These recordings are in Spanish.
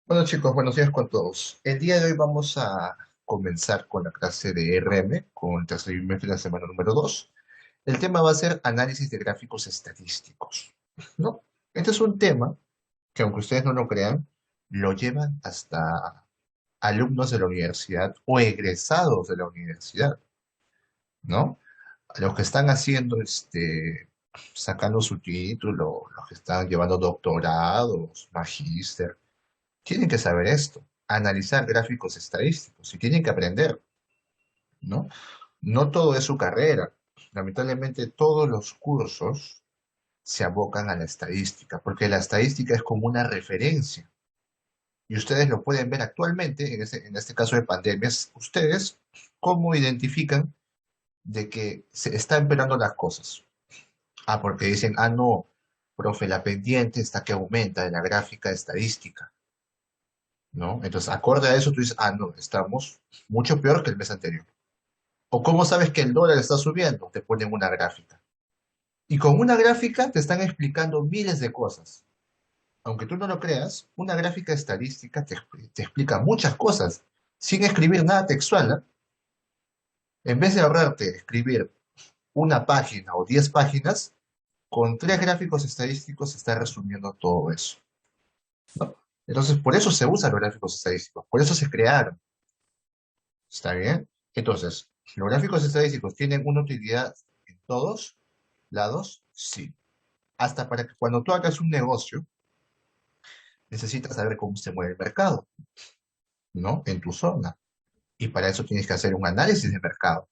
Bueno chicos, buenos días con todos. El día de hoy vamos a comenzar con la clase de RM, con el tercer trimestre de la semana número 2. El tema va a ser análisis de gráficos estadísticos, ¿no? Este es un tema que, aunque ustedes no lo crean, lo llevan hasta alumnos de la universidad o egresados de la universidad, ¿no? Los que están haciendo, sacando su título, los que están llevando doctorados, magíster, tienen que saber esto, analizar gráficos estadísticos y tienen que aprender, ¿no? No todo es su carrera. Lamentablemente todos los cursos se abocan a la estadística, porque la estadística es como una referencia. Y ustedes lo pueden ver actualmente, en este caso de pandemias, ustedes cómo identifican de que se están empeorando las cosas. Ah, porque dicen, ah, no, profe, la pendiente está que aumenta de la gráfica estadística. ¿No? Entonces, acorde a eso, tú dices, ah, no, estamos mucho peor que el mes anterior. ¿O cómo sabes que el dólar está subiendo? Te ponen una gráfica. Y con una gráfica te están explicando miles de cosas. Aunque tú no lo creas, una gráfica estadística te explica muchas cosas sin escribir nada textual. ¿Ah? En vez de ahorrarte escribir una página o 10 páginas, con tres gráficos estadísticos se está resumiendo todo eso. ¿No? Entonces, por eso se usan los gráficos estadísticos, por eso se crearon. ¿Está bien? Entonces, ¿los gráficos estadísticos tienen una utilidad en todos lados? Sí. Hasta para que cuando tú hagas un negocio, necesitas saber cómo se mueve el mercado, ¿no? En tu zona. Y para eso tienes que hacer un análisis de mercado.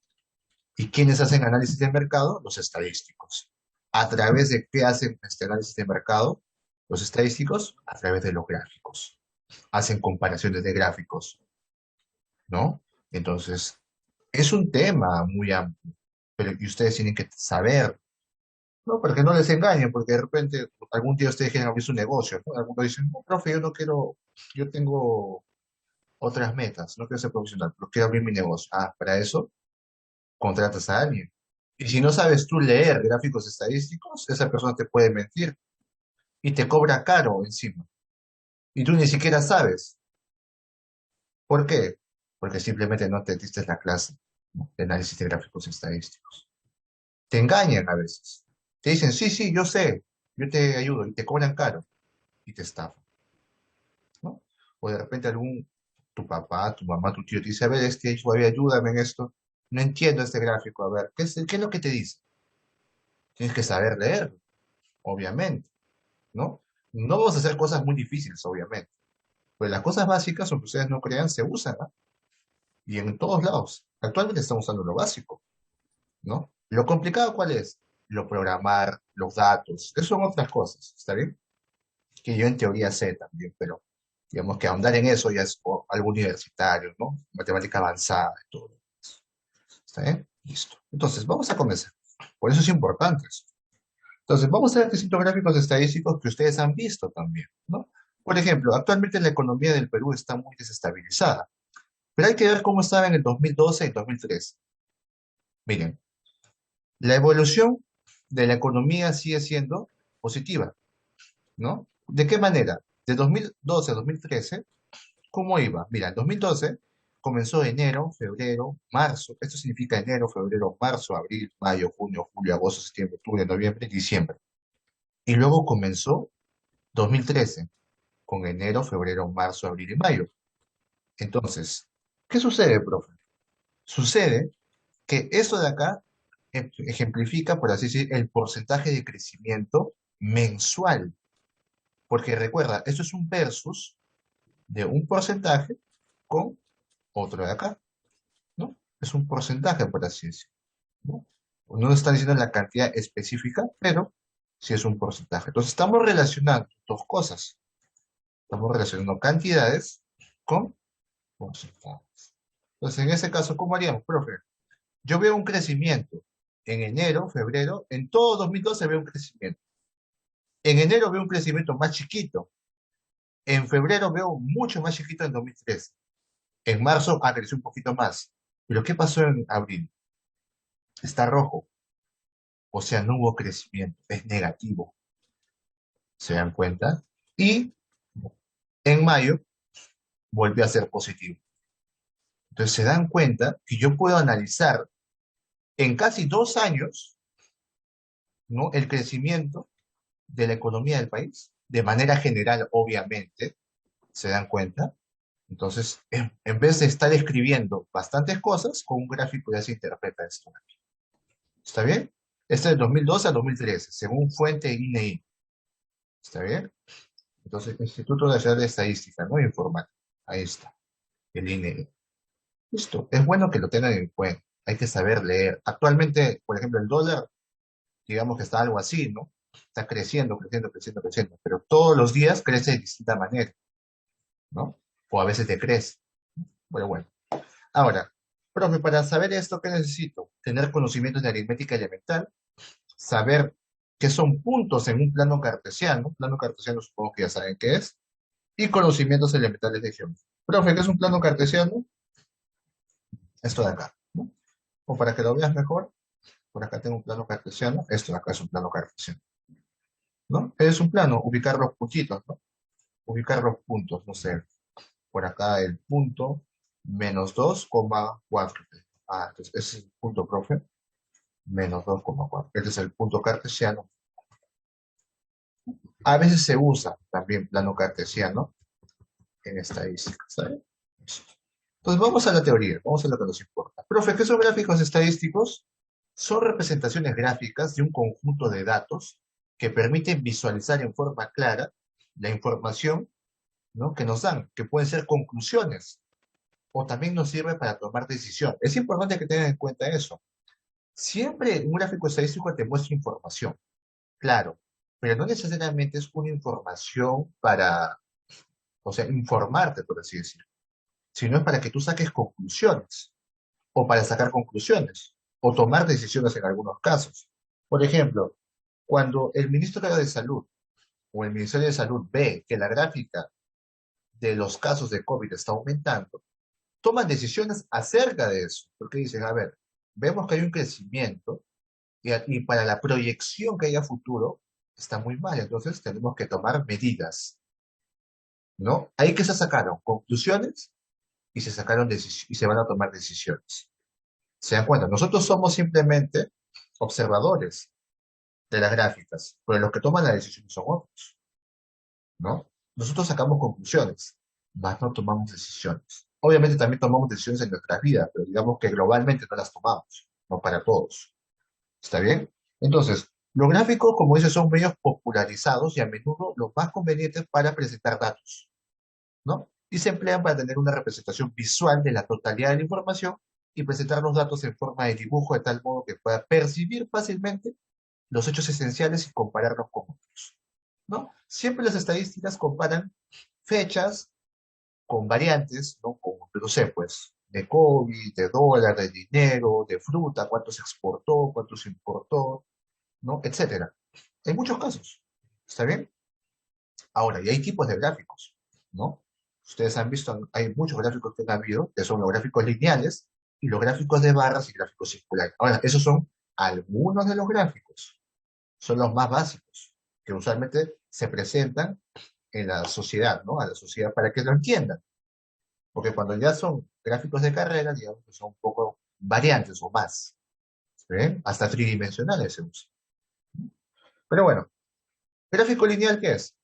¿Y quiénes hacen análisis de mercado? Los estadísticos. ¿A través de qué hacen este análisis de mercado? Los estadísticos, a través de los gráficos. Hacen comparaciones de gráficos, ¿no? Entonces, es un tema muy amplio, pero y ustedes tienen que saber. No, para que no les engañen, porque de repente algún día ustedes quieren abrir su negocio, ¿no? Algunos dicen, no, profe, yo no quiero, yo tengo otras metas, no quiero ser profesional, pero quiero abrir mi negocio. Ah, para eso contratas a alguien. Y si no sabes tú leer gráficos estadísticos, esa persona te puede mentir y te cobra caro encima. Y tú ni siquiera sabes. ¿Por qué? Porque simplemente no te diste la clase, ¿no? De análisis de gráficos estadísticos. Te engañan a veces. Te dicen, sí, sí, yo sé, yo te ayudo, y te cobran caro y te estafan. ¿No? O de repente tu papá, tu mamá, tu tío te dice, a ver, hijo, a ver, ayúdame en esto. No entiendo este gráfico, a ver, qué es lo que te dice? Tienes que saber leer, obviamente, ¿no? No vamos a hacer cosas muy difíciles, obviamente. Pues las cosas básicas, aunque ustedes no crean, se usan, ¿ah? Y en todos lados. Actualmente estamos usando lo básico, ¿no? Lo complicado, ¿cuál es? Lo programar, los datos, eso son otras cosas, ¿está bien? Que yo en teoría sé también, pero digamos que ahondar en eso ya es algo universitario, ¿no? Matemática avanzada y todo. ¿Está bien? Listo. Entonces, vamos a comenzar. Por eso es importante eso. Entonces, vamos a ver distintos gráficos estadísticos que ustedes han visto también, ¿no? Por ejemplo, actualmente la economía del Perú está muy desestabilizada, pero hay que ver cómo estaba en el 2012 y 2013. Miren, la evolución de la economía sigue siendo positiva, ¿no? ¿De qué manera? De 2012 a 2013, ¿cómo iba? Mira, en 2012 comenzó enero, febrero, marzo. Esto significa enero, febrero, marzo, abril, mayo, junio, julio, agosto, septiembre, octubre, noviembre, diciembre. Y luego comenzó 2013 con enero, febrero, marzo, abril y mayo. Entonces, ¿qué sucede, profe? Sucede que esto de acá ejemplifica, por así decir, el porcentaje de crecimiento mensual. Porque recuerda, esto es un versus de un porcentaje con otro de acá. ¿No? Es un porcentaje, por así decirlo, ¿no? No está diciendo la cantidad específica, pero sí es un porcentaje. Entonces estamos relacionando dos cosas. Estamos relacionando cantidades con porcentajes. Entonces, en ese caso, ¿cómo haríamos, profe? Yo veo un crecimiento en enero, febrero, en todo 2012 veo un crecimiento. En enero veo un crecimiento más chiquito. En febrero veo mucho más chiquito en 2013. En marzo creció un poquito más. Pero ¿qué pasó en abril? Está rojo. O sea, no hubo crecimiento, es negativo, ¿se dan cuenta? Y en mayo, volvió a ser positivo. Entonces se dan cuenta que yo puedo analizar en casi 2 años, ¿no? El crecimiento de la economía del país, de manera general, obviamente, se dan cuenta. Entonces, en vez de estar escribiendo bastantes cosas, con un gráfico ya se interpreta esto. ¿Está bien? Este es de 2012 a 2013, según fuente INEI. ¿Está bien? Entonces, Instituto Nacional de Estadística, ¿no? Informática. Ahí está, el INEI. Listo. Es bueno que lo tengan en cuenta. Hay que saber leer. Actualmente, por ejemplo, el dólar, digamos que está algo así, ¿no? Está creciendo, creciendo, creciendo, creciendo, pero todos los días crece de distinta manera, ¿no? O a veces decrece. Bueno, bueno. Ahora, profe, para saber esto, ¿qué necesito? Tener conocimientos de aritmética elemental, saber qué son puntos en un plano cartesiano. Plano cartesiano supongo que ya saben qué es. Y conocimientos elementales de geometría. Profe, ¿qué es un plano cartesiano? Esto de acá, ¿no? O para que lo veas mejor, por acá tengo un plano cartesiano. Esto de acá es un plano cartesiano, ¿no? Es un plano, ubicar los puntitos, ¿no? Ubicar los puntos, no sé. Por acá el punto -2,4. Ah, entonces ese es el punto, profe. -2,4. Este es el punto cartesiano. A veces se usa también plano cartesiano en estadística, ¿sabes? Entonces vamos a la teoría, vamos a lo que nos importa. Profe, ¿qué son gráficos estadísticos? Son representaciones gráficas de un conjunto de datos que permiten visualizar en forma clara la información, ¿no? Que nos dan, que pueden ser conclusiones o también nos sirve para tomar decisión. Es importante que tengan en cuenta eso. Siempre un gráfico estadístico te muestra información, claro, pero no necesariamente es una información para, o sea, informarte, por así decirlo, sino es para que tú saques conclusiones, o para sacar conclusiones, o tomar decisiones en algunos casos. Por ejemplo, cuando el ministro de Salud o el Ministerio de Salud ve que la gráfica de los casos de COVID está aumentando, toman decisiones acerca de eso, porque dicen, a ver, vemos que hay un crecimiento y para la proyección que haya futuro está muy mal, entonces tenemos que tomar medidas, ¿no? Ahí que se sacaron conclusiones y se sacaron y se van a tomar decisiones. ¿Se dan cuenta? Nosotros somos simplemente observadores de las gráficas, pero los que toman la decisión son otros, ¿no? Nosotros sacamos conclusiones, mas no tomamos decisiones. Obviamente también tomamos decisiones en nuestras vidas, pero digamos que globalmente no las tomamos, no para todos. ¿Está bien? Entonces, los gráficos, como dices, son medios popularizados y a menudo los más convenientes para presentar datos, ¿no? Y se emplean para tener una representación visual de la totalidad de la información y presentar los datos en forma de dibujo de tal modo que pueda percibir fácilmente los hechos esenciales y compararlos con otros, ¿no? Siempre las estadísticas comparan fechas con variantes, ¿no? Como, no sé, pues, de COVID, de dólar, de dinero, de fruta, cuánto se exportó, cuánto se importó, ¿no? Etcétera. En muchos casos. ¿Está bien? Ahora, y hay tipos de gráficos, ¿no? Ustedes han visto, hay muchos gráficos que han habido, que son los gráficos lineales y los gráficos de barras y gráficos circulares. Ahora, esos son algunos de los gráficos, son los más básicos, que usualmente se presentan en la sociedad, ¿no? A la sociedad para que lo entiendan. Porque cuando ya son gráficos de carrera, digamos que son un poco variantes o más, ¿sí? Hasta tridimensionales se usan. Pero bueno, ¿gráfico lineal qué es?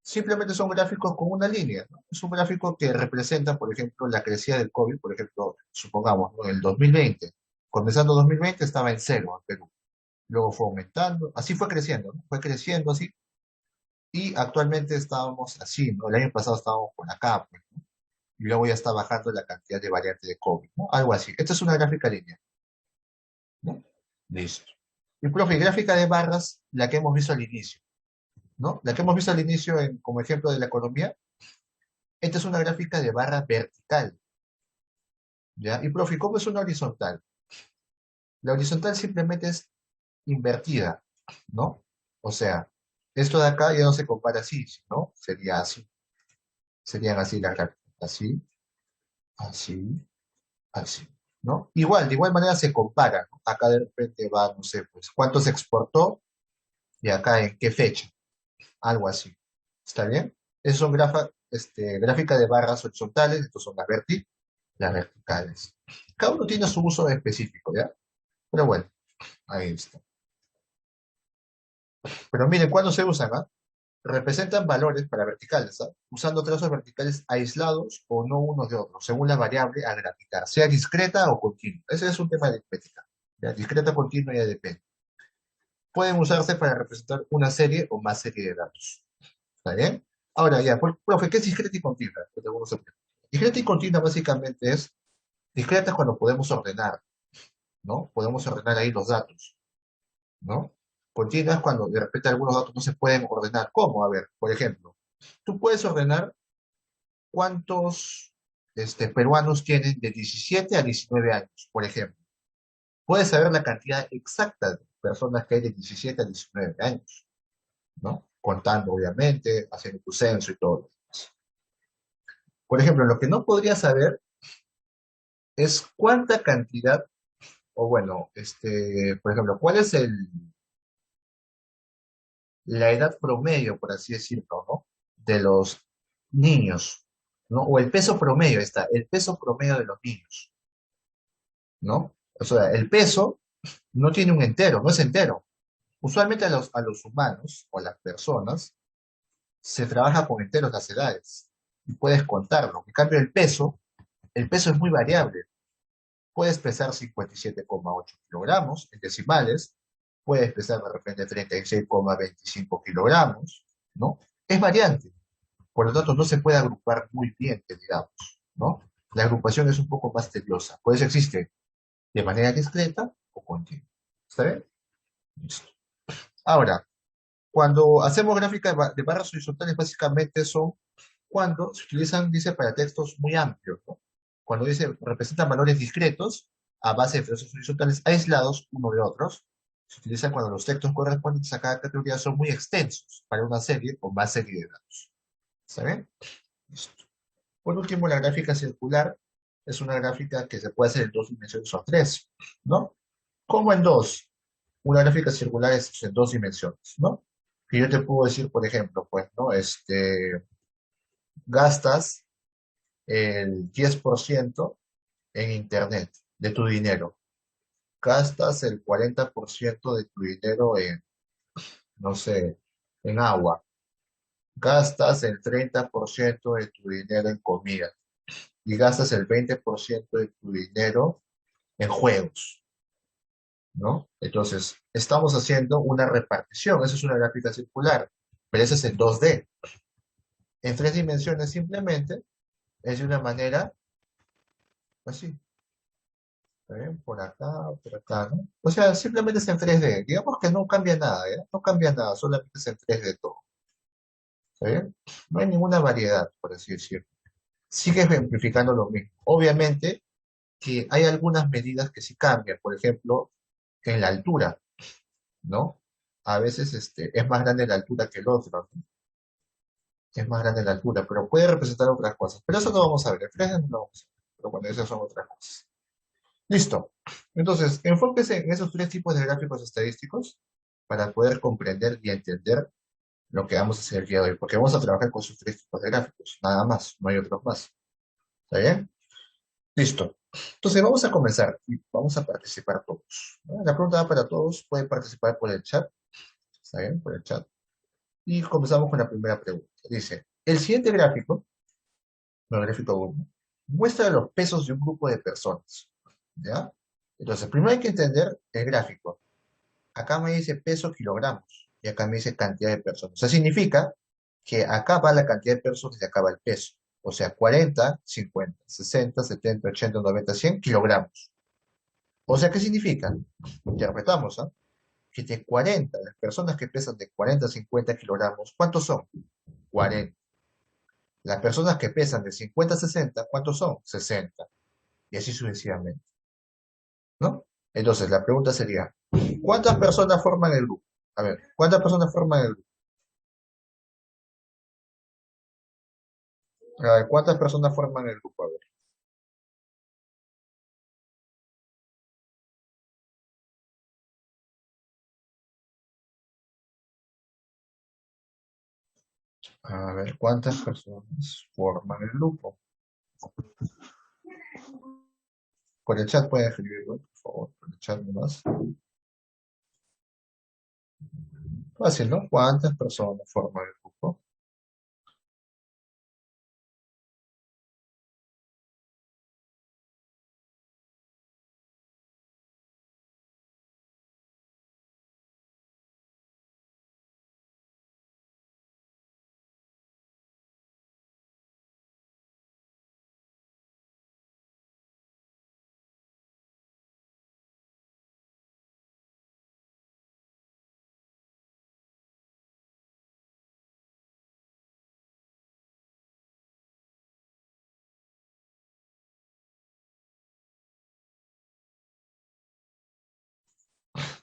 Simplemente son gráficos con una línea, ¿no? Es un gráfico que representa, por ejemplo, la crecida del COVID, por ejemplo, supongamos, ¿no? En el 2020, comenzando 2020 estaba en cero en Perú, luego fue aumentando, así fue creciendo, ¿no? Fue creciendo así, y actualmente estábamos así, ¿no? El año pasado estábamos por acá, pues, ¿no? Y luego ya está bajando la cantidad de variantes de COVID, ¿no? Algo así. Esta es una gráfica lineal, ¿no? Listo. Y profe, gráfica de barras, la que hemos visto al inicio, ¿no? La que hemos visto al inicio como ejemplo de la economía. Esta es una gráfica de barra vertical, ¿ya? Y profe, ¿cómo es una horizontal? La horizontal simplemente es invertida, ¿no? O sea, esto de acá ya no se compara así, ¿no? Sería así. Serían así las gráficas. Así, así, así, ¿no? Igual, de igual manera se compara, ¿no? Acá de repente va, no sé, pues, cuánto se exportó y acá en qué fecha. Algo así. ¿Está bien? Esas son gráficas de barras horizontales, estos son las verticales. Cada uno tiene su uso específico, ¿ya? Pero bueno, ahí está. Pero miren, ¿cuándo se usan, ah? Representan valores para verticales, ¿ah? Usando trazos verticales aislados o no unos de otros, según la variable a graficar, sea discreta o continua. Ese es un tema de aritmética. ¿Ya? Discreta, continua ya depende. Pueden usarse para representar una serie o más serie de datos. ¿Está bien? Ahora ya, profe, ¿qué es discreta y continua? Que te vamos a explicar. Discreta y continua básicamente es, discreta es cuando podemos ordenar, ¿no? Podemos ordenar ahí los datos, ¿no? Continua es cuando de repente algunos datos no se pueden ordenar. ¿Cómo? A ver, por ejemplo, tú puedes ordenar cuántos peruanos tienen de 17 a 19 años, por ejemplo. Puedes saber la cantidad exacta de personas que hay de 17 a 19 años, ¿no? Contando, obviamente, haciendo tu censo y todo. Por ejemplo, lo que no podrías saber es cuánta cantidad, o bueno, por ejemplo, cuál es la edad promedio, por así decirlo, ¿no? De los niños, ¿no? O el peso promedio, está, el peso promedio de los niños, ¿no? O sea, el peso no tiene un entero, no es entero. Usualmente a los humanos o a las personas se trabaja con enteros las edades y puedes contarlo. En cambio, el peso es muy variable. Puedes pesar 57,8 kilogramos en decimales, puedes pesar de repente 36,25 kilogramos, ¿no? Es variante, por lo tanto no se puede agrupar muy bien, que digamos, ¿no? La agrupación es un poco más tediosa, por eso existe de manera discreta o continua. ¿Está bien? Listo. Ahora, cuando hacemos gráficas de barras horizontales, básicamente son cuando se utilizan, dice, para textos muy amplios, ¿no? Cuando dice, representan valores discretos a base de trazos horizontales aislados uno de otros, se utilizan cuando los textos correspondientes a cada categoría son muy extensos para una serie o más serie de datos. ¿Está bien? Listo. Por último, la gráfica circular es una gráfica que se puede hacer en dos dimensiones o tres, ¿no? ¿Cómo en dos? Una gráfica circular es en dos dimensiones, ¿no? Que yo te puedo decir, por ejemplo, pues, ¿no? Gastas el 10% en internet de tu dinero. Gastas el 40% de tu dinero en, no sé, en agua. Gastas el 30% de tu dinero en comida. Y gastas el 20% de tu dinero en juegos, ¿no? Entonces, estamos haciendo una repartición. Eso es una gráfica circular, pero eso es en 2D. En tres dimensiones simplemente es de una manera así. ¿Está bien? Por acá, ¿no? O sea, simplemente es en 3D. Digamos que no cambia nada, ¿ya? No cambia nada, solamente es en 3D todo. ¿Está bien? No hay ninguna variedad, por así decirlo. Sigue ejemplificando lo mismo. Obviamente que hay algunas medidas que sí cambian. Por ejemplo, en la altura, ¿no? A veces es más grande la altura que el otro, ¿no? Es más grande la altura, pero puede representar otras cosas. Pero eso no vamos a ver. En 3D no lo vamos a ver. Pero bueno, esas son otras cosas. Listo. Entonces, enfóquese en esos tres tipos de gráficos estadísticos para poder comprender y entender lo que vamos a hacer el día de hoy, porque vamos a trabajar con esos tres tipos de gráficos, nada más, no hay otros más. ¿Está bien? Listo. Entonces, vamos a comenzar y vamos a participar todos, ¿no? La pregunta va para todos, pueden participar por el chat, ¿está bien? Por el chat. Y comenzamos con la primera pregunta. Dice, el siguiente gráfico, no, el gráfico 1, muestra los pesos de un grupo de personas, ¿ya? Entonces, primero hay que entender el gráfico. Acá me dice peso kilogramos y acá me dice cantidad de personas. O sea, significa que acá va la cantidad de personas y acá va el peso. O sea, 40, 50, 60, 70, 80, 90, 100 kilogramos. O sea, ¿qué significa? Interpretamos, ¿ah? Que de 40, las personas que pesan de 40 a 50 kilogramos, ¿cuántos son? 40. Las personas que pesan de 50 a 60, ¿cuántos son? 60. Y así sucesivamente, ¿no? Entonces, la pregunta sería, ¿cuántas personas forman el grupo? A ver, ¿cuántas personas forman el grupo? A ver, ¿cuántas personas forman el grupo? A ver, A ver, ¿cuántas personas forman el grupo? Por el chat pueden escribirlo, por favor, por el chat nomás. Fácil, ¿no? ¿Cuántas personas forman el grupo?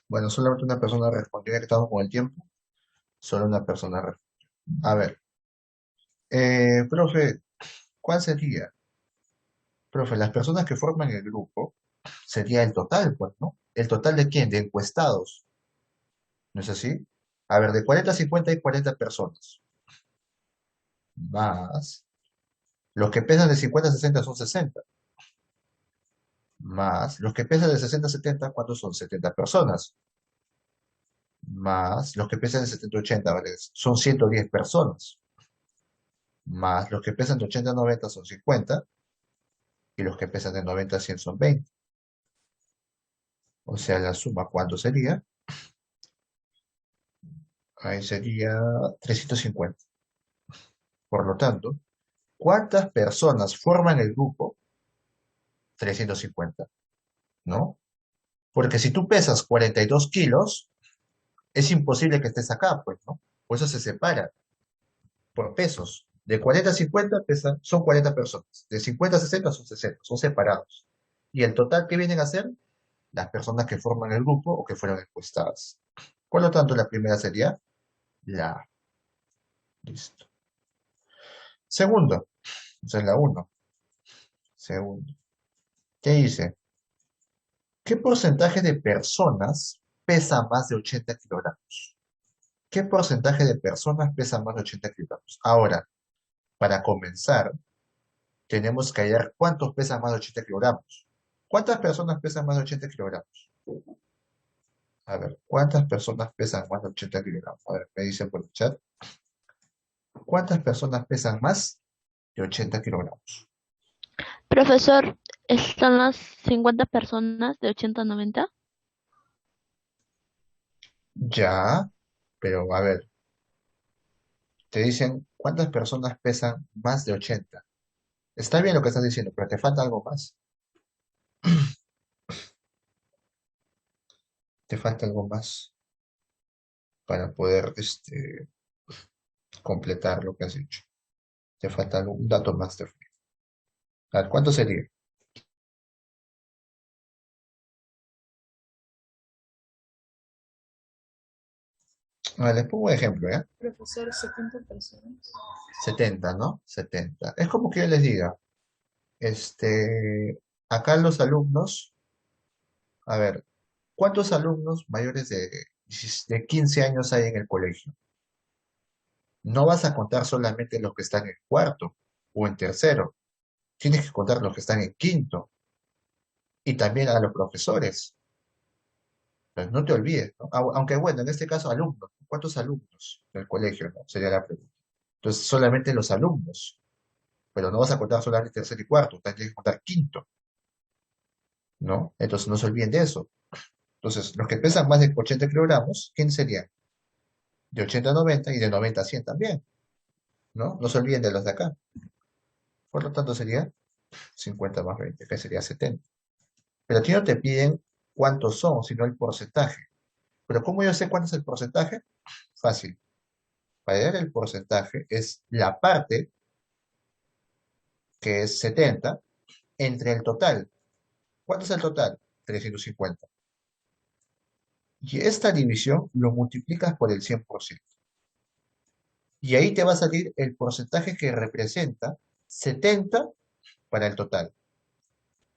Bueno, solamente una persona respondió, ya que estamos con el tiempo. Solo una persona respondió. A ver, profe, ¿cuál sería? Profe, las personas que forman el grupo sería el total, pues, ¿no? ¿El total de quién? De encuestados, ¿no es así? A ver, de 40 a 50 hay 40 personas, más los que pesan de 50 a 60 son 60, más los que pesan de 60 a 70, ¿cuántos son? 70 personas, más los que pesan de 70 a 80, ¿vale? Son 110 personas, más los que pesan de 80 a 90 son 50, y los que pesan de 90 a 100 son 20. O sea, la suma, ¿cuánto sería? Ahí sería 350. Por lo tanto, ¿cuántas personas forman el grupo? 350, ¿no? Porque si tú pesas 42 kilos, es imposible que estés acá, pues, ¿no? Por eso se separa por pesos. De 40 a 50 son 40 personas. De 50 a 60 son 60, son separados. Y el total que vienen a ser las personas que forman el grupo o que fueron encuestadas. Por lo tanto, la primera sería la A. Listo. Segundo, esa es la uno. Segundo. ¿Qué dice? ¿Qué porcentaje de personas pesa más de 80 kilogramos? ¿Qué porcentaje de personas pesa más de 80 kilogramos? Ahora, para comenzar, tenemos que hallar cuántos pesan más de 80 kilogramos. ¿Cuántas personas pesan más de 80 kilogramos? A ver, ¿cuántas personas pesan más de 80 kilogramos? A ver, me dicen por el chat. ¿Cuántas personas pesan más de 80 kilogramos? Profesor, ¿están las 50 personas de 80 a 90? Ya, pero a ver, te dicen cuántas personas pesan más de 80. Está bien lo que estás diciendo, pero te falta algo más. Te falta algo más para poder completar lo que has hecho. Te falta un dato más. A ver, ¿cuánto sería? A ver, les pongo un ejemplo, ¿ya? Profesor, 70 personas. 70, ¿no? 70. Es como que yo les diga, acá los alumnos, a ver, ¿cuántos alumnos mayores de 15 años hay en el colegio? No vas a contar solamente los que están en cuarto o en tercero, tienes que contar los que están en quinto y también a los profesores. Pues no te olvides, ¿no? Aunque bueno, en este caso alumnos. ¿Cuántos alumnos del colegio, no? Sería la pregunta. Entonces, solamente los alumnos. Pero no vas a contar solamente tercero y cuarto, también tienes que contar quinto, ¿no? Entonces, no se olviden de eso. Entonces, los que pesan más de 80 kilogramos, ¿quién serían? De 80 a 90 y de 90 a 100 también, ¿no? No se olviden de los de acá. Por lo tanto, sería 50 más 20, que sería 70. Pero a ti no te piden cuántos son, sino el porcentaje. Pero ¿cómo yo sé cuánto es el porcentaje? Fácil. Para hallar el porcentaje es la parte, que es 70, entre el total. ¿Cuánto es el total? 350. Y esta división lo multiplicas por el 100%. Y ahí te va a salir el porcentaje que representa 70 para el total.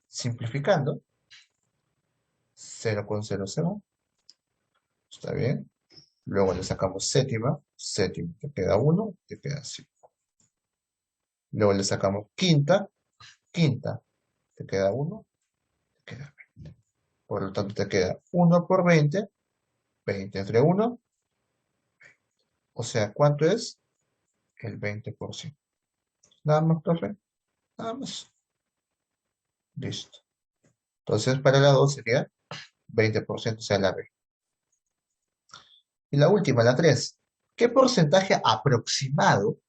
Simplificando, 0,00, está bien. Luego le sacamos séptima, séptima, te queda 1, te queda 5. Luego le sacamos quinta, quinta, te queda 1, te queda 20. Por lo tanto, te queda 1 por 20, 20 entre 1, o sea, ¿cuánto es? El 20%. Nada más, profe, nada más. Listo. Entonces, para la 2 sería 20%, o sea, la B. Y la última, la 3. ¿Qué porcentaje aproximado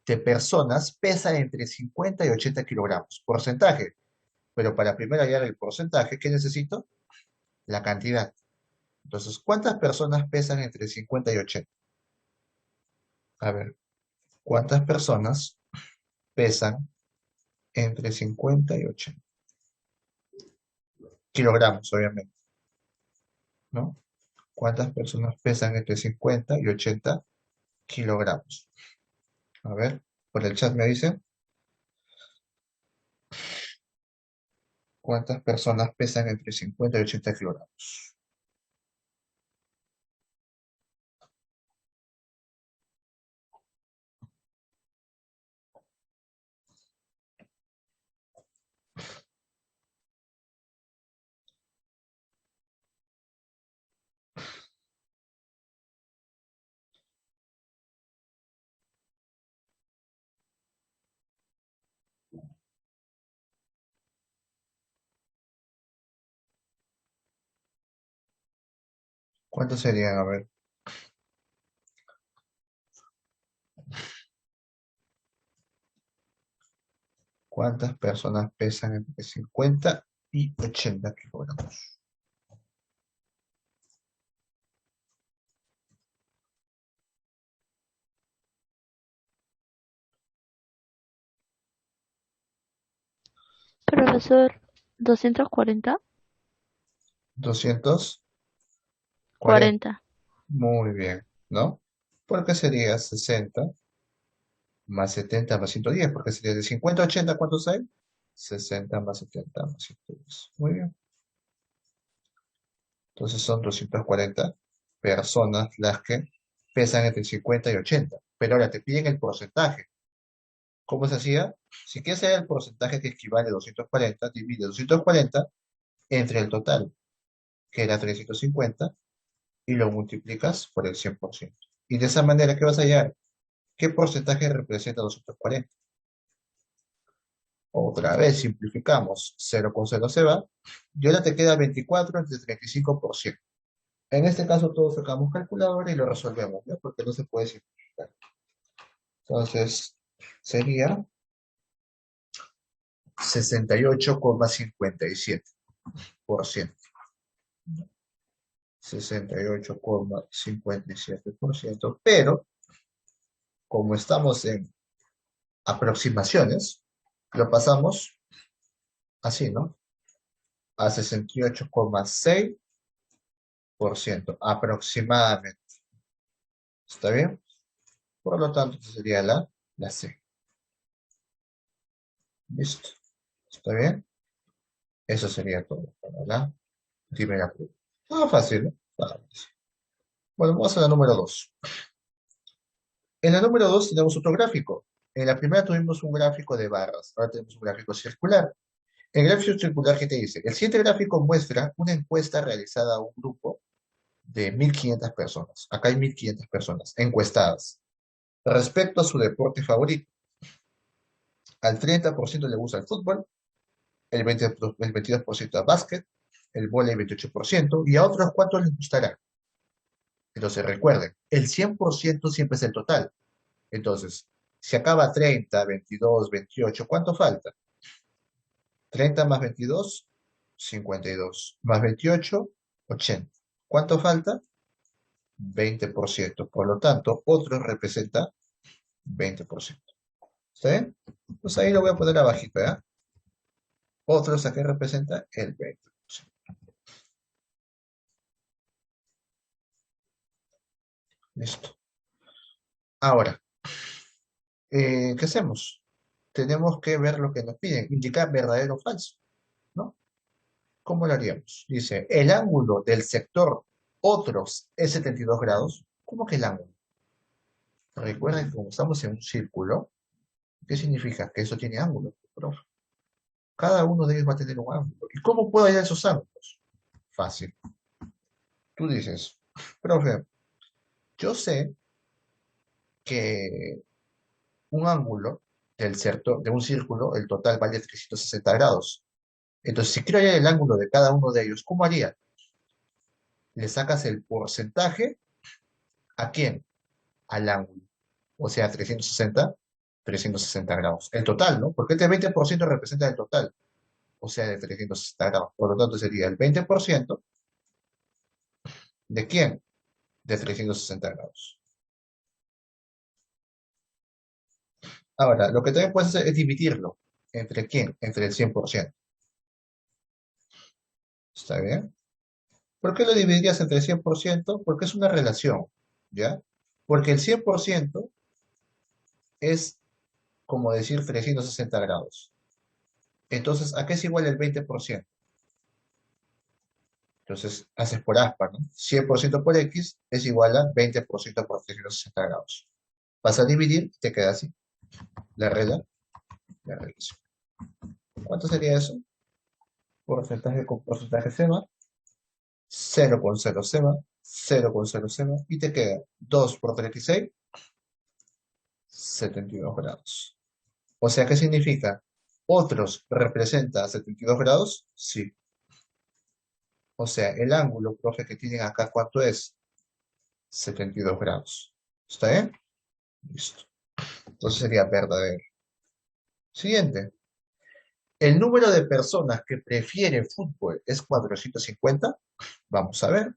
de personas pesa entre 50 y 80 kilogramos? Porcentaje. Pero para primero hallar el porcentaje, ¿qué necesito? La cantidad. Entonces, ¿cuántas personas pesan entre 50 y 80? A ver, ¿cuántas personas pesan entre 50 y 80? Kilogramos, obviamente, ¿no? ¿Cuántas personas pesan entre 50 y 80 kilogramos? A ver, por el chat me dicen, ¿cuántas personas pesan entre 50 y 80 kilogramos? ¿Cuántos serían? A ver, ¿cuántas personas pesan entre 50 y 80 kilogramos? Profesor, 240. 240. 40. Muy bien, ¿no? Porque sería 60 más 70 más 110, porque sería de 50 a 80, ¿cuántos hay? 60 más 70 más 110. Muy bien. Entonces son 240 personas las que pesan entre 50 y 80. Pero ahora te piden el porcentaje. ¿Cómo se hacía? Si quieres saber el porcentaje que equivale a 240, divide 240 entre el total, que era 350, y lo multiplicas por el 100%. Y de esa manera, ¿qué vas a hallar? ¿Qué porcentaje representa 240? Otra vez simplificamos. 0 con 0 se va. Y ahora te queda 24 entre 35%. En este caso todos sacamos calculadora y lo resolvemos, ¿ya? Porque no se puede simplificar. Entonces, sería 68,57%. 68,57%. Pero, como estamos en aproximaciones, lo pasamos así, ¿no? A 68,6% aproximadamente. ¿Está bien? Por lo tanto, esta sería la C. ¿Listo? ¿Está bien? Eso sería todo para la primera prueba. Fácil, ¿no? Fácil. Bueno, vamos a la número 2. En la número 2 tenemos otro gráfico. En la primera tuvimos un gráfico de barras, ahora tenemos un gráfico circular. El gráfico circular, ¿qué te dice? El siguiente gráfico muestra una encuesta realizada a un grupo de 1.500 personas. Acá hay 1.500 personas encuestadas respecto a su deporte favorito. Al 30% le gusta el fútbol, el 22% a básquet, el vóley 28%, y a otros cuántos les gustará. Entonces recuerden, el 100% siempre es el total. Entonces, si acaba 30, 22, 28, ¿cuánto falta? 30 más 22, 52. Más 28, 80. ¿Cuánto falta? 20%. Por lo tanto, otro representa 20%. ¿Está bien? Pues ahí lo voy a poner abajito, ¿ya? Otros aquí representa el 20%. Listo. Ahora, ¿qué hacemos? Tenemos que ver lo que nos piden, indicar verdadero o falso, ¿no? ¿Cómo lo haríamos? Dice, el ángulo del sector otros es 72 grados. ¿Cómo que el ángulo? Recuerden que como estamos en un círculo, ¿qué significa? Que eso tiene ángulos, profe. Cada uno de ellos va a tener un ángulo. ¿Y cómo puedo hallar esos ángulos? Fácil. Tú dices, profe, yo sé que un ángulo de un círculo, el total vale 360 grados. Entonces, si quiero hallar el ángulo de cada uno de ellos, ¿cómo haría? Le sacas el porcentaje, ¿a quién? Al ángulo. O sea, 360 grados. El total, ¿no? Porque este 20% representa el total. O sea, de 360 grados. Por lo tanto, sería el 20% ¿de quién? De 360 grados. Ahora, lo que también puedes hacer es dividirlo. ¿Entre quién? Entre el 100%. ¿Está bien? ¿Por qué lo dividirías entre el 100%? Porque es una relación, ¿ya? Porque el 100% es como decir 360 grados. Entonces, ¿a qué es igual el 20%? Entonces, haces por aspa, ¿no? 100% por X es igual a 20% por 360 grados. Vas a dividir y te queda así. La regla, la relación. ¿Cuánto sería eso? Porcentaje con porcentaje se va, 0,0 se va, 0,0 se va, y te queda 2 por 36, 72 grados. O sea, ¿qué significa? ¿Otros representa 72 grados? Sí. O sea, el ángulo, profe, que tienen acá, ¿cuánto es? 72 grados. ¿Está bien? Listo. Entonces sería verdadero. Siguiente. ¿El número de personas que prefiere fútbol es 450? Vamos a ver.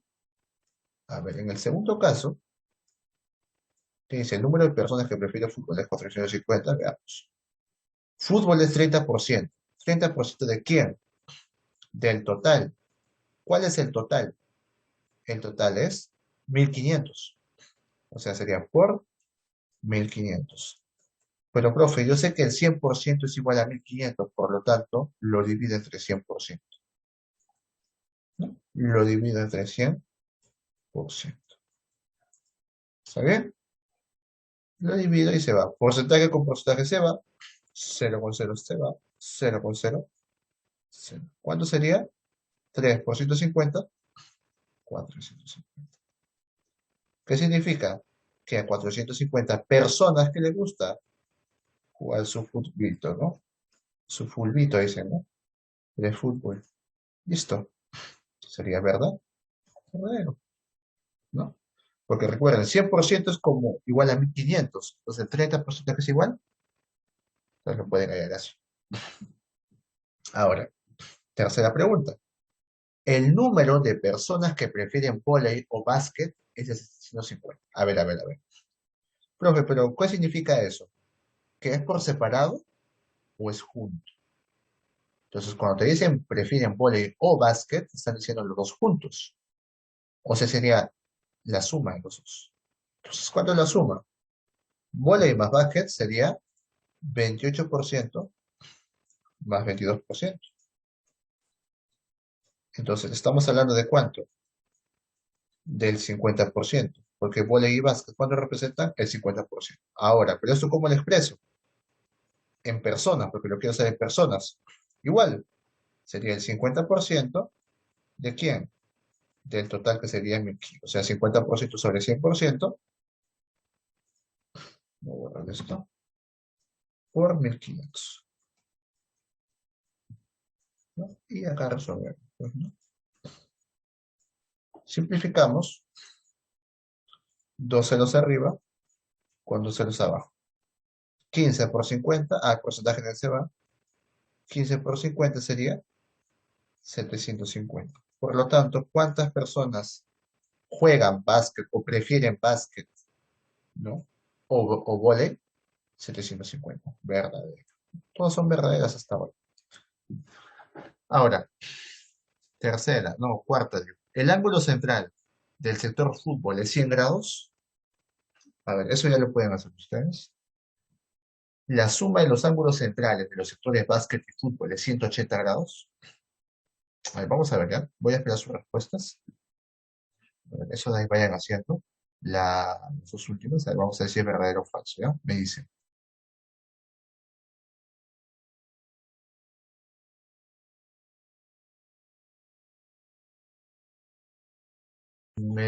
A ver, en el segundo caso, que dice el número de personas que prefiere fútbol es 450, veamos. Fútbol es 30%. ¿30% de quién? Del total. ¿Cuál es el total? El total es 1500. O sea, sería por 1500. Pero, profe, yo sé que el 100% es igual a 1500, por lo tanto, lo divido entre 100%. ¿No? Lo divido entre 100%. ¿Está bien? Lo divido y se va. Porcentaje con porcentaje se va. 0,0 se va. 0,0. ¿Cuánto sería? 3 por 150. 450. ¿Qué significa? Que a 450 personas que le gusta jugar su futbolito, ¿no? Su fulbito, dicen, ¿no? De fútbol. Listo. Sería verdad. Verdadero, ¿no? Porque recuerden, 100% es como igual a 1500. Entonces, el 30% que es igual, entonces lo pueden hallar así. Ahora, tercera pregunta. El número de personas que prefieren vóley o básquet es de 750. A ver, a ver, a ver. Profe, pero ¿qué significa eso? ¿Que es por separado o es junto? Entonces, cuando te dicen prefieren vóley o básquet, están diciendo los dos juntos. O sea, sería la suma de los dos. Entonces, ¿cuánto es la suma? Vóley más básquet sería 28% más 22%. Entonces, estamos hablando de cuánto? Del 50%. Porque vóley y básquet, ¿cuánto representan? El 50%. Ahora, ¿pero esto cómo lo expreso? En personas, porque lo quiero hacer en personas. Igual, sería el 50% ¿de quién? Del total que sería 1500. O sea, 50% sobre 100%. Voy a borrar esto. Por 1500. ¿No? Y acá resolvemos. Pues, ¿no? Simplificamos. Dos ceros arriba con dos ceros abajo. 15 por 50, el porcentaje en el se va. 15 por 50 sería 750. Por lo tanto, ¿cuántas personas juegan básquet o prefieren básquet, ¿no? O vóley? 750. Verdadero. Todas son verdaderas hasta ahora. Ahora, tercera, no, cuarta. El ángulo central del sector fútbol es 100 grados. A ver, eso ya lo pueden hacer ustedes. La suma de los ángulos centrales de los sectores básquet y fútbol es 180 grados. A ver, vamos a ver ya. Voy a esperar sus respuestas. A ver, eso de ahí vayan haciendo. Los dos últimos, a ver, vamos a decir verdadero o falso, ¿ya? Me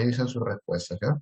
dicen sus respuestas, ¿ya?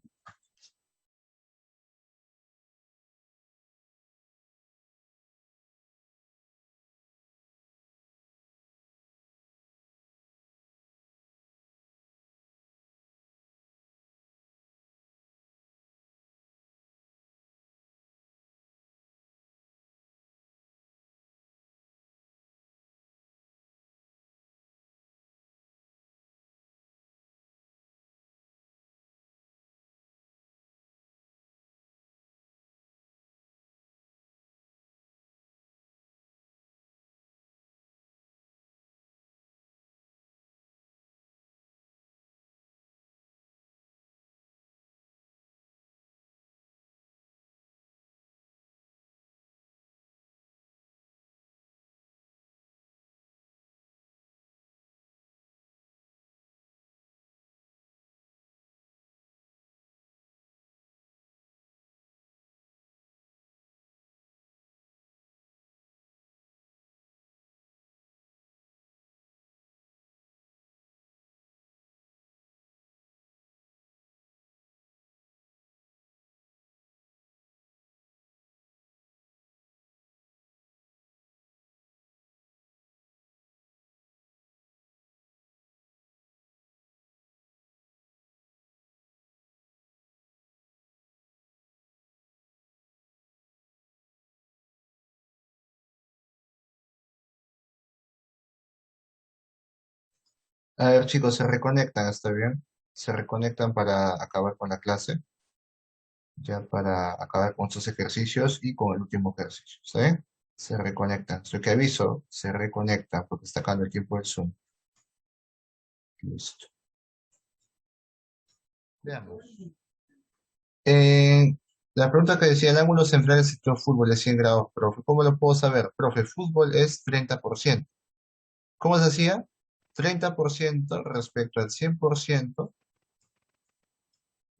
A ver, chicos, se reconectan, ¿está bien? Se reconectan para acabar con la clase, ya para acabar con sus ejercicios y con el último ejercicio, ¿está bien? Se reconectan. Lo que aviso, se reconectan porque está acabando el tiempo del Zoom. Listo. Veamos. La pregunta que decía, el ángulo central del sector fútbol es 100 grados, profe. ¿Cómo lo puedo saber? Profe, fútbol es 30%. ¿Cómo se hacía? 30% respecto al 100%,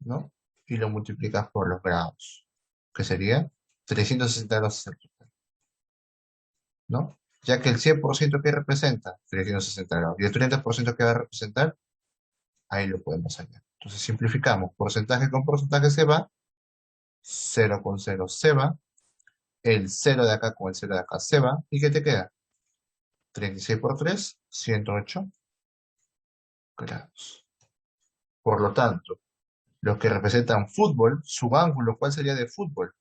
¿no? Y lo multiplicas por los grados, que sería 360 grados, ¿no? Ya que el 100% que representa 360 grados y el 30% que va a representar, ahí lo podemos hallar. Entonces simplificamos, porcentaje con porcentaje se va, cero con cero se va, el cero de acá con el cero de acá se va, ¿y qué te queda? 36 por 3, 108 grados. Por lo tanto, los que representan fútbol, su ángulo, ¿cuál sería de fútbol?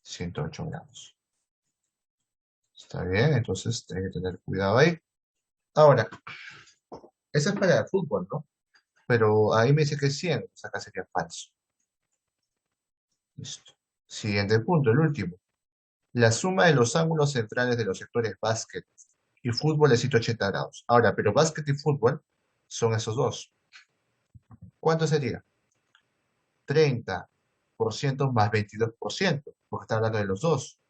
108 grados. ¿Está bien? Entonces, hay que tener cuidado ahí. Ahora, esa es para el fútbol, ¿no? Pero ahí me dice que es 100, pues acá sería falso. Listo. Siguiente punto, el último. La suma de los ángulos centrales de los sectores básquet y fútbol es 180 grados. Ahora, pero básquet y fútbol son esos dos. ¿Cuánto sería? 30% más 22%, porque está hablando de los dos.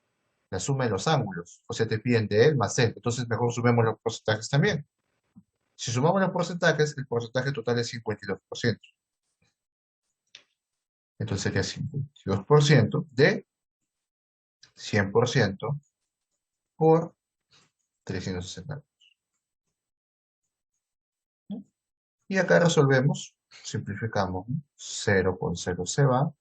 La suma de los ángulos. O sea, te piden de él más él. Entonces, mejor sumemos los porcentajes también. Si sumamos los porcentajes, el porcentaje total es 52%. Entonces sería 52% de 100% por 360. Y acá resolvemos, simplificamos. 0 con 0 se va.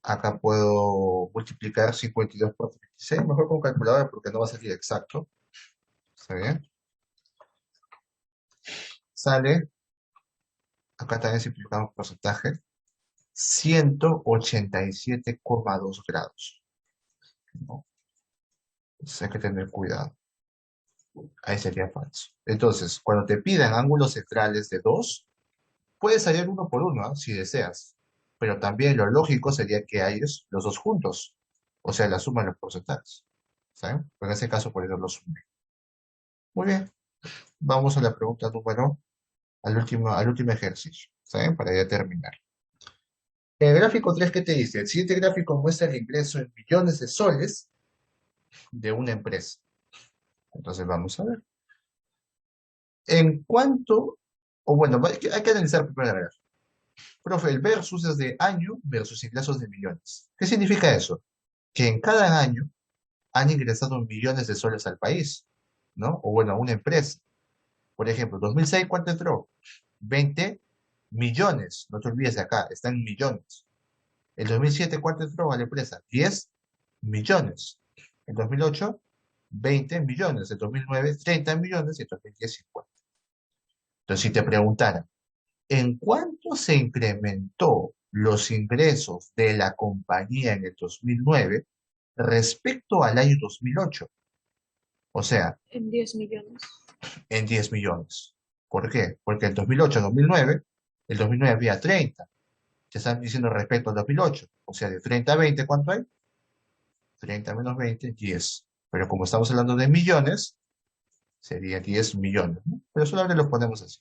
Acá puedo multiplicar 52 por 36, mejor con calculadora porque no va a salir exacto. ¿Está bien? Sale, acá también simplificamos porcentaje, 187,2 grados, ¿no? Entonces hay que tener cuidado. Ahí sería falso. Entonces, cuando te pidan ángulos centrales de 2, puedes hallar uno por uno, ¿ah? Si deseas. Pero también lo lógico sería que hayas los dos juntos. O sea, la suma de los porcentajes. ¿Saben? Pero en ese caso, por eso lo sumé. Muy bien. Vamos a la pregunta número, al último ejercicio. ¿Saben? Para ya terminar. El gráfico 3, ¿qué te dice? El siguiente gráfico muestra el ingreso en millones de soles de una empresa. Entonces vamos a ver. En cuanto, o bueno, hay que analizar primero la gráfica. Profe, el versus es de año versus ingresos de millones. ¿Qué significa eso? Que en cada año han ingresado millones de soles al país, ¿no? O bueno, a una empresa. Por ejemplo, 2006, ¿cuánto entró? 20 millones. No te olvides de acá, está en millones. El 2007, ¿cuánto entró a la empresa? 10 millones. En 2008, 20 millones. En 2009, 30 millones. Y en 2010, 50. Entonces, si te preguntara, ¿en cuánto se incrementó los ingresos de la compañía en el 2009 respecto al año 2008? O sea, En 10 millones. en 10 millones. ¿Por qué? Porque el 2008-2009, el 2009 había 30. Te están diciendo respecto al 2008. O sea, de 30 a 20, ¿cuánto hay? 30 menos 20, 10. Pero como estamos hablando de millones, sería 10 millones, ¿no? Pero solamente los ponemos así.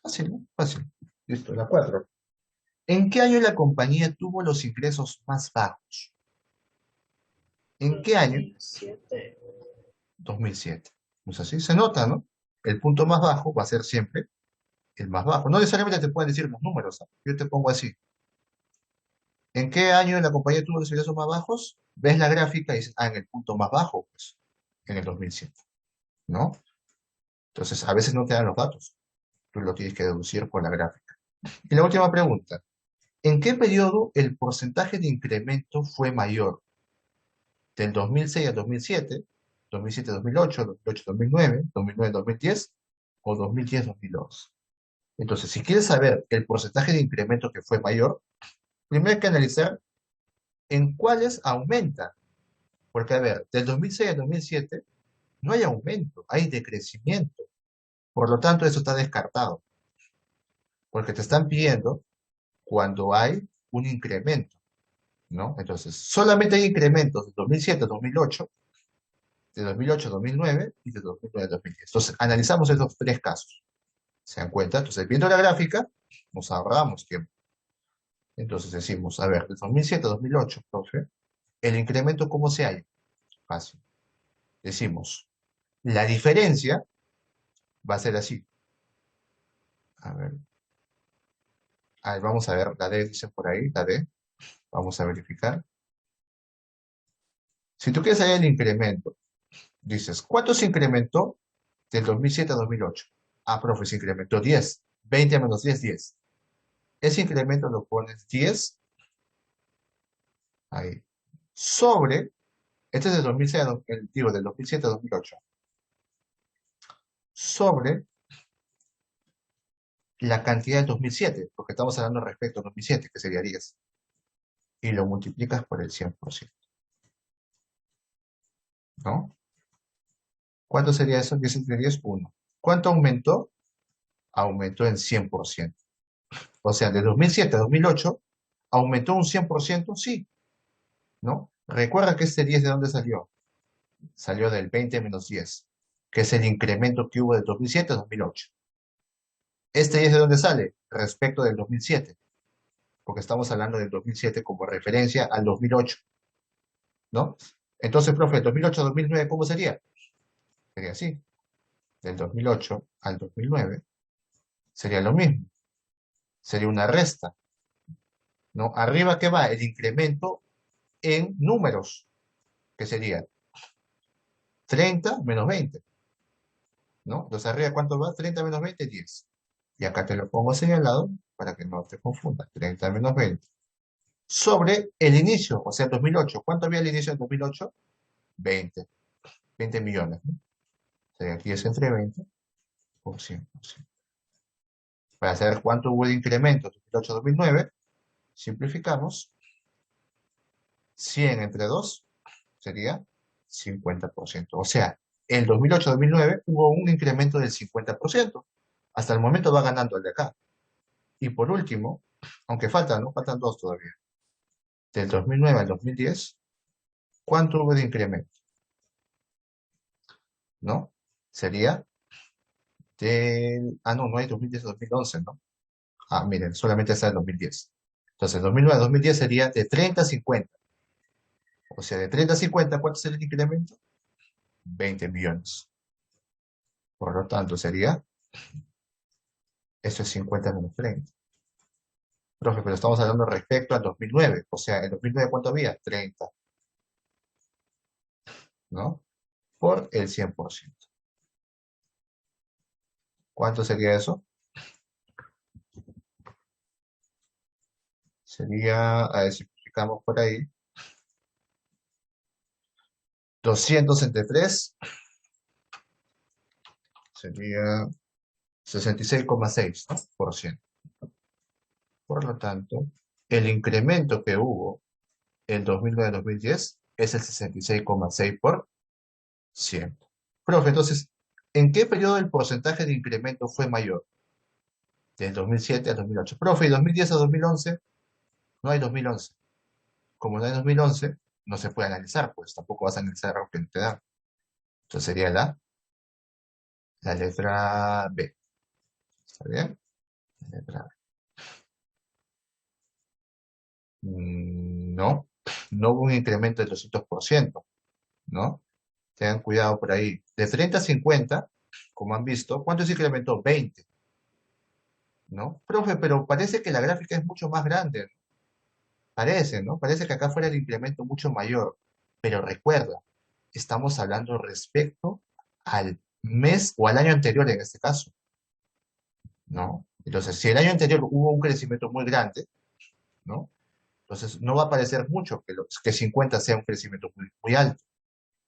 Fácil, ¿no? Fácil. Listo, la 4. ¿En qué año la compañía tuvo los ingresos más bajos? ¿En qué año? 2007. 2007. Pues así se nota, ¿no? El punto más bajo va a ser siempre el más bajo. No necesariamente te pueden decir los números, ¿no? Yo te pongo así. ¿En qué año la compañía tuvo los ingresos más bajos? Ves la gráfica y dices, en el punto más bajo, pues, en el 2007, ¿no? Entonces, a veces no te dan los datos. Tú lo tienes que deducir por la gráfica. Y la última pregunta. ¿En qué periodo el porcentaje de incremento fue mayor? ¿Del 2006 al 2007? ¿2007-2008? ¿2008-2009? ¿2009-2010? ¿O 2010-2012? Entonces, si quieres saber el porcentaje de incremento que fue mayor, primero hay que analizar en cuáles aumenta. Porque, a ver, del 2006 al 2007 no hay aumento, hay decrecimiento. Por lo tanto, eso está descartado. Porque te están pidiendo cuando hay un incremento, ¿no? Entonces, solamente hay incrementos de 2007 a 2008, de 2008 a 2009 y de 2009 a 2010. Entonces, analizamos estos tres casos. ¿Se dan cuenta? Entonces, viendo la gráfica, nos ahorramos tiempo. Entonces decimos, a ver, de 2007 a 2008, profe, ¿el incremento cómo se halla? Fácil. Decimos, la diferencia va a ser así. A ver, vamos a ver, la D dice por ahí, la D. Vamos a verificar. Si tú quieres hallar el incremento, dices, ¿cuánto se incrementó del 2007 a 2008? Ah, profe, se incrementó 10. 20 menos 10, 10. Ese incremento lo pones 10 ahí. Sobre, este es del 2006 digo, del 2007 a 2008. Sobre la cantidad del 2007, porque estamos hablando respecto al 2007, que sería 10. Y lo multiplicas por el 100%, ¿no? ¿Cuánto sería eso? 10 entre 10, 1. ¿Cuánto aumentó? Aumentó en 100%. O sea, de 2007 a 2008, ¿aumentó un 100%? Sí, ¿no? Recuerda que este 10 ¿de dónde salió? Salió del 20 menos 10, que es el incremento que hubo del 2007 a 2008. ¿Este 10 de dónde sale? Respecto del 2007, porque estamos hablando del 2007 como referencia al 2008, ¿no? Entonces, profe, 2008 a 2009, ¿cómo sería? Sería así. Del 2008 al 2009 sería lo mismo. Sería una resta, ¿no? Arriba, ¿qué va? El incremento en números, que sería 30 menos 20, ¿no? Entonces, arriba, ¿cuánto va? 30 menos 20, 10. Y acá te lo pongo señalado para que no te confundas. 30 menos 20. Sobre el inicio, o sea, el 2008. ¿Cuánto había al inicio del 2008? 20. 20 millones, ¿no? Sería 10 entre 20 por 100%. Para saber cuánto hubo de incremento 2008-2009, simplificamos. 100 entre 2 sería 50%. O sea, en 2008-2009 hubo un incremento del 50%. Hasta el momento va ganando el de acá. Y por último, aunque faltan, ¿no? Faltan dos todavía. Del 2009 al 2010, ¿cuánto hubo de incremento? ¿No? Sería del... Ah, no, no hay 2010-2011, ¿no? Ah, miren, solamente está el 2010. Entonces, 2009 a 2010 sería de 30 a 50. O sea, de 30 a 50, ¿cuánto sería el incremento? 20 millones. Por lo tanto, sería Eso es 50 menos 30. Profe, pero estamos hablando respecto al 2009. O sea, ¿en 2009 cuánto había? 30, ¿no? Por el 100%. ¿Cuánto sería eso? Sería, a ver si multiplicamos por ahí, 200 entre 3 sería 66,6, ¿no? Por ciento. Por lo tanto, el incremento que hubo en 2009-2010 es el 66,6%. Profe, entonces, ¿en qué periodo el porcentaje de incremento fue mayor? Del 2007 al 2008. Profe, ¿y 2010 a 2011? No hay 2011. Como no hay 2011, no se puede analizar, pues tampoco vas a analizar algo que no te da. Entonces sería la letra B. ¿Está bien? La letra B. No, no hubo un incremento del 200%, ¿no? Tengan cuidado por ahí. De 30 a 50, como han visto, ¿cuánto se incrementó? 20, ¿no? Profe, pero parece que la gráfica es mucho más grande, ¿no? Parece, ¿no? Parece que acá fuera el incremento mucho mayor. Pero recuerda, estamos hablando respecto al mes o al año anterior en este caso, ¿no? Entonces, si el año anterior hubo un crecimiento muy grande, ¿no? Entonces, no va a parecer mucho que 50 sea un crecimiento muy, muy alto.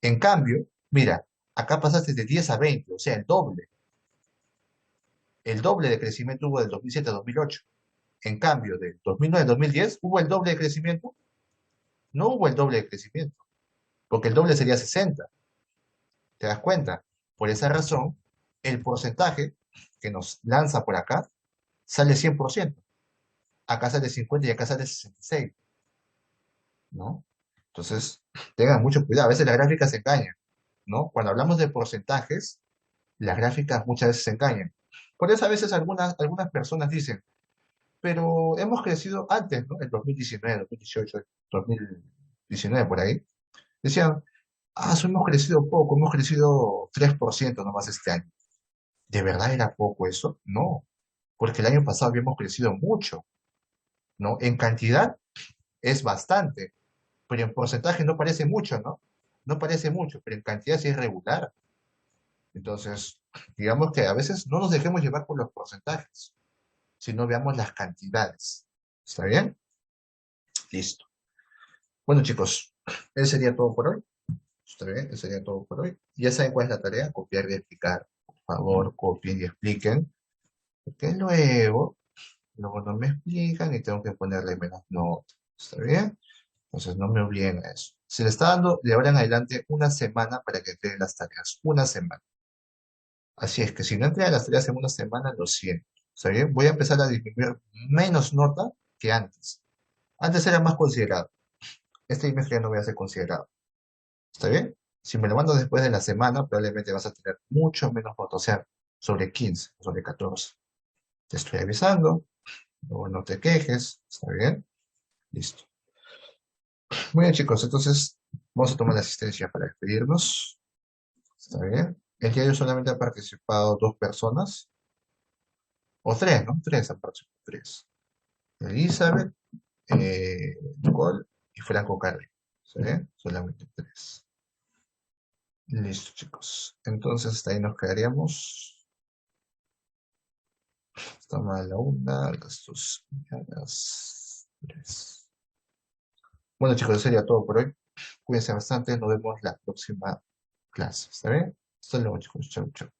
En cambio, mira, acá pasaste de 10 a 20, o sea, el doble. El doble de crecimiento hubo del 2007 a 2008. En cambio, del 2009 a 2010, ¿hubo el doble de crecimiento? No hubo el doble de crecimiento, porque el doble sería 60. ¿Te das cuenta? Por esa razón, el porcentaje que nos lanza por acá sale 100%. Acá sale 50 y acá sale 66, ¿no? Entonces, tengan mucho cuidado. A veces las gráficas se engañan, ¿no? Cuando hablamos de porcentajes, las gráficas muchas veces se engañan. Por eso a veces algunas personas dicen, pero hemos crecido antes, ¿no? En 2019, 2018, 2019, por ahí. Decían, hemos crecido poco, hemos crecido 3% nomás este año. ¿De verdad era poco eso? No, porque el año pasado habíamos crecido mucho, ¿no? En cantidad es bastante, pero en porcentaje no parece mucho, ¿no? No parece mucho, pero en cantidad sí es regular. Entonces, digamos que a veces no nos dejemos llevar por los porcentajes, sino veamos las cantidades. ¿Está bien? Listo. Bueno, chicos, eso sería todo por hoy. ¿Está bien? Eso sería todo por hoy. Ya saben cuál es la tarea, copiar y explicar. Por favor, copien y expliquen. Porque luego no me explican y tengo que ponerle menos notas. ¿Está bien? Entonces no me obliguen a eso. Se le está dando de ahora en adelante una semana para que entreguen las tareas. Una semana. Así es que si no entregan las tareas en una semana, lo siento. ¿Está bien? Voy a empezar a disminuir menos nota que antes. Antes era más considerado. Este trimestre ya no voy a ser considerado. ¿Está bien? Si me lo mandas después de la semana, probablemente vas a tener mucho menos nota. O sea, sobre 15, sobre 14. Te estoy avisando. Luego no te quejes. ¿Está bien? Listo. Muy bien, chicos. Entonces, vamos a tomar la asistencia para despedirnos. ¿Está bien? El día de hoy solamente han participado 2 personas. O 3, ¿no? 3 han participado. 3. Elizabeth, Nicole y Franco Carrillo. ¿Sí? Solamente 3. Listo, chicos. Entonces, hasta ahí nos quedaríamos. Estamos a la 1, las 2 y a las 3. Bueno, chicos, eso sería todo por hoy. Cuídense bastante. Nos vemos la próxima clase. ¿Está bien? Hasta luego, chicos. Chau, chau.